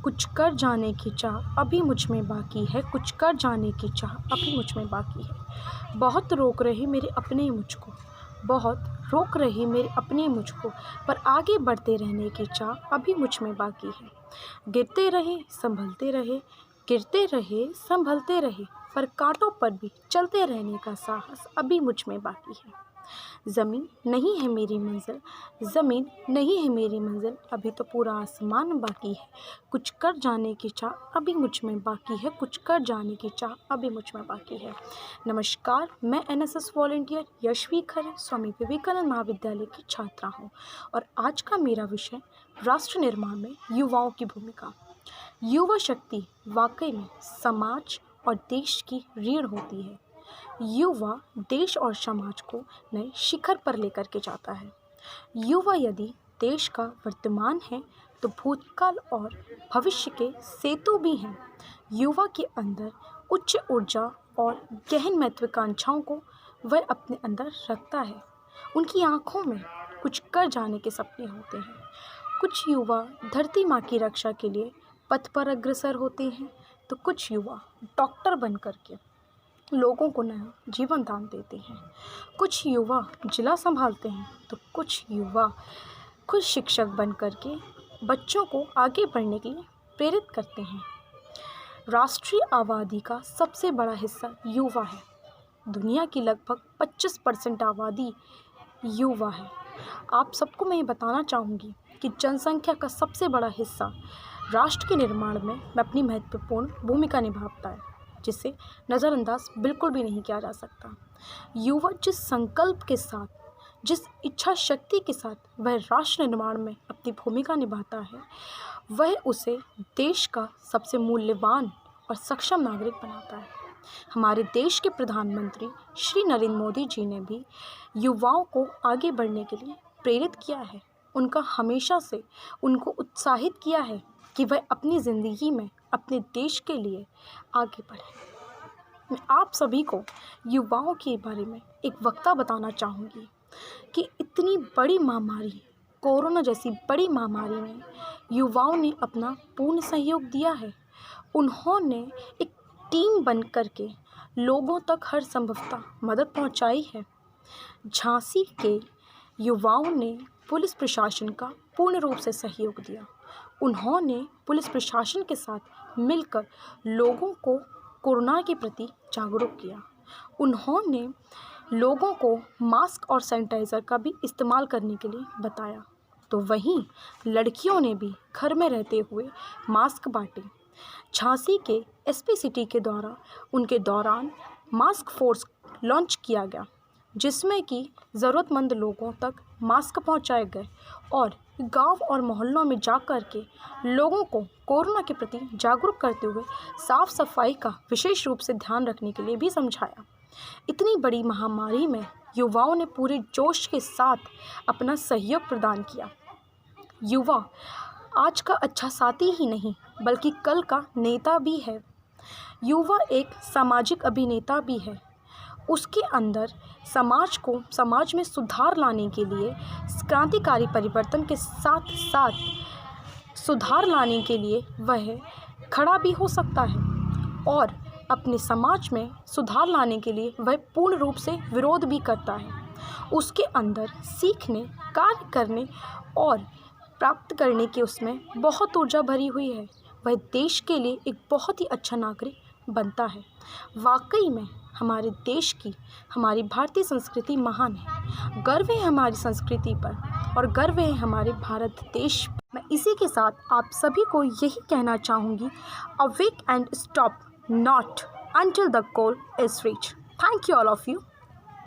कुछ कर जाने की चाह अभी मुझ में बाकी है, कुछ कर जाने की चाह अभी मुझ में बाकी है। बहुत रोक रहे मेरे अपने मुझको, बहुत रोक रही मेरे अपने मुझको, पर आगे बढ़ते रहने की चाह अभी मुझ में बाकी है। गिरते रहे संभलते रहे, गिरते रहे संभलते रहे, पर कांटों पर भी चलते रहने का साहस अभी मुझ में बाकी है। ज़मीन नहीं है मेरी मंजिल, ज़मीन नहीं है मेरी मंजिल, अभी तो पूरा आसमान बाकी है। कुछ कर जाने की चाह अभी मुझ में बाकी है, कुछ कर जाने की चाह अभी मुझ में बाकी है। नमस्कार, मैं एनएसएस वॉलंटियर यशवी खरे स्वामी विवेकानंद महाविद्यालय की छात्रा हूँ और आज का मेरा विषय राष्ट्र निर्माण में युवाओं की भूमिका। युवा शक्ति वाकई में समाज और देश की रीढ़ होती है। युवा देश और समाज को नए शिखर पर लेकर के जाता है। युवा यदि देश का वर्तमान है तो भूतकाल और भविष्य के सेतु भी हैं। युवा के अंदर उच्च ऊर्जा और गहन महत्वाकांक्षाओं को वह अपने अंदर रखता है। उनकी आंखों में कुछ कर जाने के सपने होते हैं। कुछ युवा धरती माँ की रक्षा के लिए पथ पर अग्रसर होते हैं तो कुछ युवा डॉक्टर बनकर के लोगों को नया जीवन दान देते हैं। कुछ युवा जिला संभालते हैं तो कुछ युवा खुद शिक्षक बनकर के बच्चों को आगे बढ़ने के लिए प्रेरित करते हैं। राष्ट्रीय आबादी का सबसे बड़ा हिस्सा युवा है। दुनिया की लगभग 25% आबादी युवा है। आप सबको मैं ये बताना चाहूँगी कि जनसंख्या का सबसे बड़ा हिस्सा राष्ट्र के निर्माण में अपनी महत्वपूर्ण भूमिका निभाता है, जिसे नज़रअंदाज बिल्कुल भी नहीं किया जा सकता। युवा जिस संकल्प के साथ, जिस इच्छा शक्ति के साथ वह राष्ट्र निर्माण में अपनी भूमिका निभाता है, वह उसे देश का सबसे मूल्यवान और सक्षम नागरिक बनाता है। हमारे देश के प्रधानमंत्री श्री नरेंद्र मोदी जी ने भी युवाओं को आगे बढ़ने के लिए प्रेरित किया है। उनका हमेशा से उनको उत्साहित किया है कि वह अपनी ज़िंदगी में अपने देश के लिए आगे बढ़े। मैं आप सभी को युवाओं के बारे में एक वक्ता बताना चाहूँगी कि इतनी बड़ी महामारी, कोरोना जैसी बड़ी महामारी में युवाओं ने अपना पूर्ण सहयोग दिया है। उन्होंने एक टीम बन कर के लोगों तक हर संभवतः मदद पहुँचाई है। झांसी के युवाओं ने पुलिस प्रशासन का पूर्ण रूप से सहयोग दिया। उन्होंने पुलिस प्रशासन के साथ मिलकर लोगों को कोरोना के प्रति जागरूक किया। उन्होंने लोगों को मास्क और सैनिटाइज़र का भी इस्तेमाल करने के लिए बताया। तो वहीं लड़कियों ने भी घर में रहते हुए मास्क बांटे। झांसी के एसपी सिटी के द्वारा उनके दौरान मास्क फोर्स लॉन्च किया गया, जिसमें कि ज़रूरतमंद लोगों तक मास्क पहुंचाए गए और गांव और मोहल्लों में जाकर के लोगों को कोरोना के प्रति जागरूक करते हुए साफ़ सफाई का विशेष रूप से ध्यान रखने के लिए भी समझाया। इतनी बड़ी महामारी में युवाओं ने पूरे जोश के साथ अपना सहयोग प्रदान किया। युवा आज का अच्छा साथी ही नहीं बल्कि कल का नेता भी है। युवा एक सामाजिक अभिनेता भी है। उसके अंदर समाज में सुधार लाने के लिए, क्रांतिकारी परिवर्तन के साथ साथ सुधार लाने के लिए वह खड़ा भी हो सकता है और अपने समाज में सुधार लाने के लिए वह पूर्ण रूप से विरोध भी करता है। उसके अंदर सीखने, कार्य करने और प्राप्त करने की उसमें बहुत ऊर्जा भरी हुई है। वह देश के लिए एक बहुत ही अच्छा नागरिक बनता है। वाकई में हमारे देश की, हमारी भारतीय संस्कृति महान है। गर्व है हमारी संस्कृति पर और गर्व है हमारे भारत देश पर। मैं इसी के साथ आप सभी को यही कहना चाहूँगी, awake and stop not until the goal is reached. Thank you all of you.